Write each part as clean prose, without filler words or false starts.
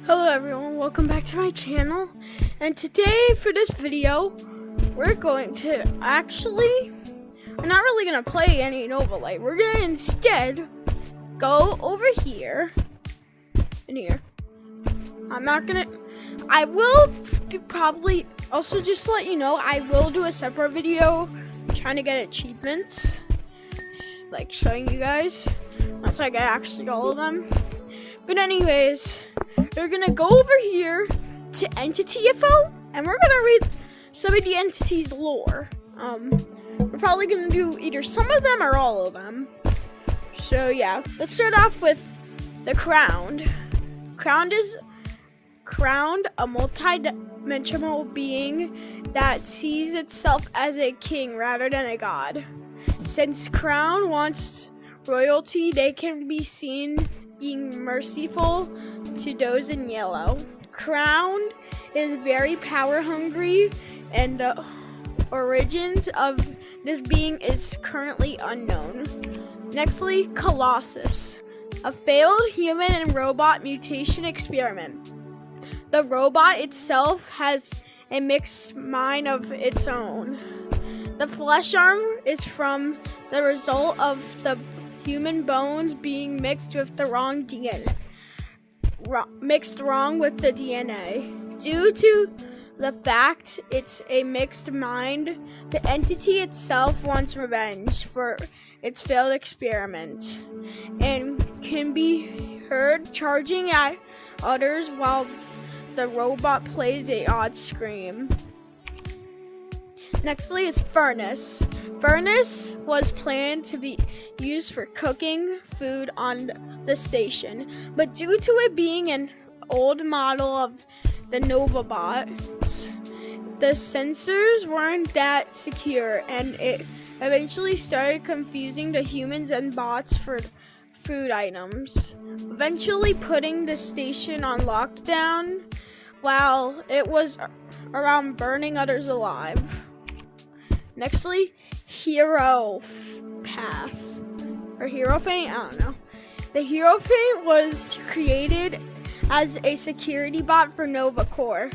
Hello everyone, welcome back to my channel, and today for this video we're going to we're not really going to play any Novalight. We're going to instead go over here and here. I will do probably, also just to let you know, I will do a separate video trying to get achievements, like showing you guys once I get actually all of them. But anyways, we're gonna go over here to Entity Info, and we're gonna read some of the entity's lore. We're probably gonna do either some of them or all of them. So yeah, let's start off with the Crowned. Crowned, a multi-dimensional being that sees itself as a king rather than a god. Since Crown wants royalty, they can be seen being merciful to those in yellow. Crown is very power hungry, and the origins of this being is currently unknown. Nextly, Colossus, a failed human and robot mutation experiment. The robot itself has a mixed mind of its own. The flesh arm is from the result of the human bones being mixed with the wrong DNA. Due to the fact it's a mixed mind, the entity itself wants revenge for its failed experiment and can be heard charging at others while the robot plays a odd scream. Nextly is Furnace. Furnace was planned to be used for cooking food on the station, but due to it being an old model of the Novabot, the sensors weren't that secure, and it eventually started confusing the humans and bots for food items, eventually putting the station on lockdown while it was around burning others alive. Nextly, Hero Path or Hero Feint, I don't know. The Hero Feint was created as a security bot for Nova Core.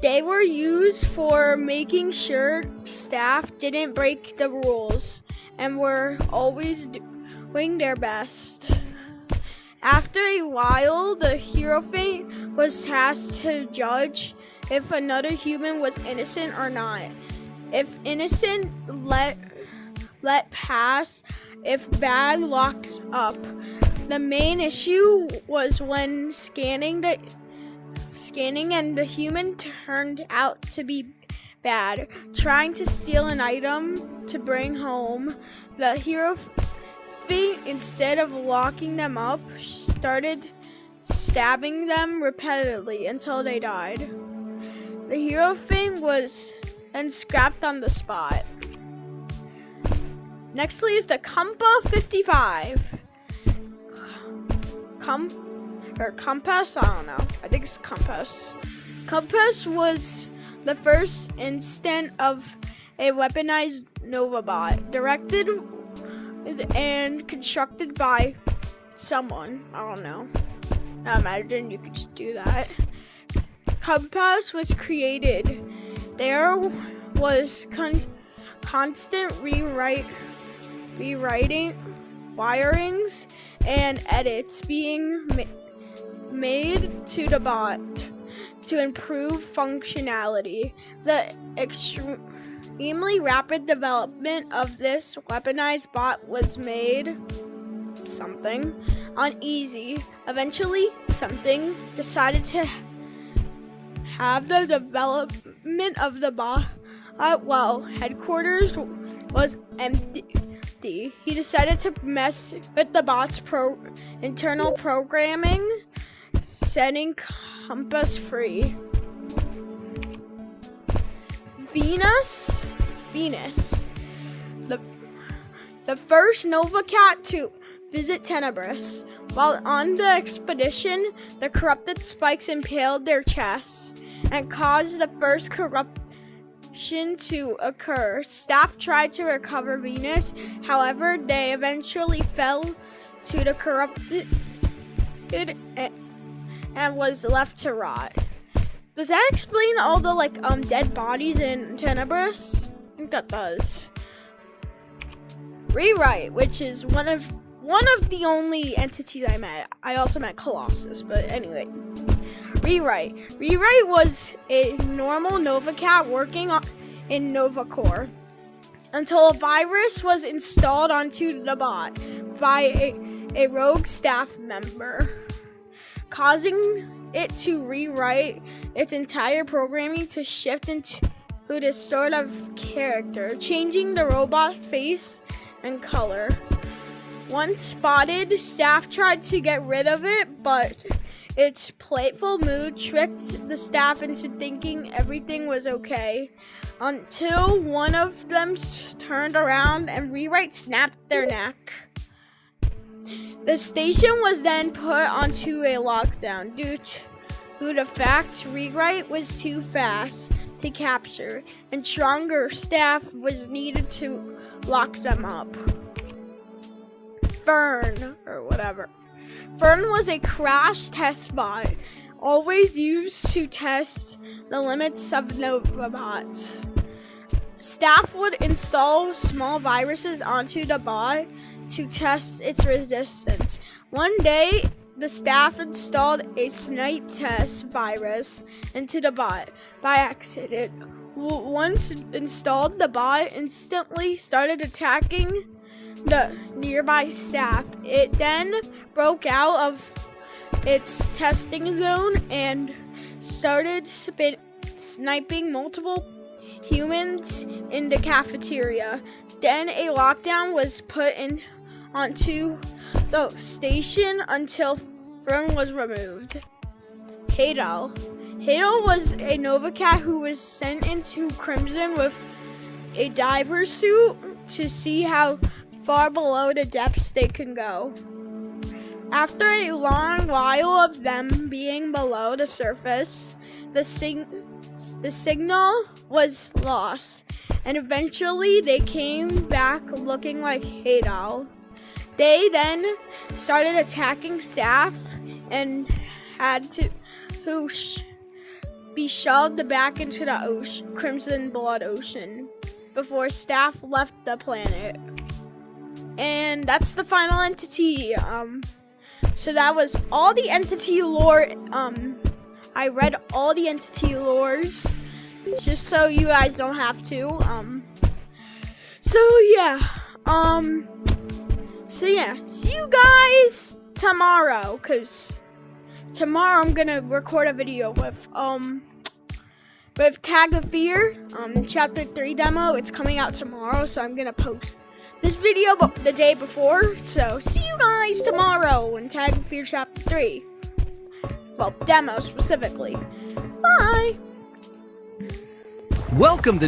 They were used for making sure staff didn't break the rules and were always doing their best. After a while, the Hero Feint was tasked to judge if another human was innocent or not. If innocent, let pass. If bad, locked up. The main issue was when scanning and the human turned out to be bad, trying to steal an item to bring home. The Hero Feint, instead of locking them up, started stabbing them repeatedly until they died. The Hero Feint was then scrapped on the spot. Nextly is the Compa 55. Compass? I don't know. I think it's Compass. Compass was the first instant of a weaponized Novabot, directed and constructed by someone. I don't know. I imagine you could just do that. Compass was created. There was constant rewriting, wirings, and edits being made to the bot to improve functionality. The extremely rapid development of this weaponized bot was made something uneasy. Eventually, something decided to have the development of the bot while headquarters was empty. He decided to mess with the bot's internal programming, setting Compass free. Venus, the first Nova Cat to visit Tenebris. While on the expedition, the corrupted spikes impaled their chests and caused the first corruption to occur. Staff tried to recover Venus, however, they eventually fell to the corrupted and was left to rot. Does that explain all the dead bodies in Tenebris? I think that does. Rewrite, which is one of the only entities I met. I also met Colossus, but anyway. Rewrite was a normal Nova Cat working in Nova Core until a virus was installed onto the bot by a rogue staff member, causing it to rewrite its entire programming to shift into this sort of character, changing the robot face and color. Once spotted, staff tried to get rid of it, but its playful mood tricked the staff into thinking everything was okay, until one of them turned around and Rewrite snapped their neck. The station was then put onto a lockdown due to the fact Rewrite was too fast to capture, and stronger staff was needed to lock them up. Fern was a crash test bot, always used to test the limits of Novabots. Staff would install small viruses onto the bot to test its resistance. One day, the staff installed a snipe test virus into the bot by accident. Once installed, the bot instantly started attacking the nearby staff. It then broke out of its testing zone and started sniping multiple humans in the cafeteria. Then a lockdown was put onto the station until Fern was removed. Hadal was a Nova Cat who was sent into Crimson with a diver suit to see how far below the depths they can go. After a long while of them being below the surface, the signal was lost, and eventually they came back looking like Hadal. They then started attacking staff and had to be shoved back into the Crimson Blood Ocean before staff left the planet. And that's the final entity. So that was all the entity lore. I read all the entity lores just so you guys don't have to. So yeah, see you guys tomorrow, cause tomorrow I'm gonna record a video with Tag of Fear, chapter 3 demo. It's coming out tomorrow, so I'm gonna post this video the day before. So see you guys tomorrow in Tag of Fear chapter 3. Well, demo specifically. Bye. Welcome to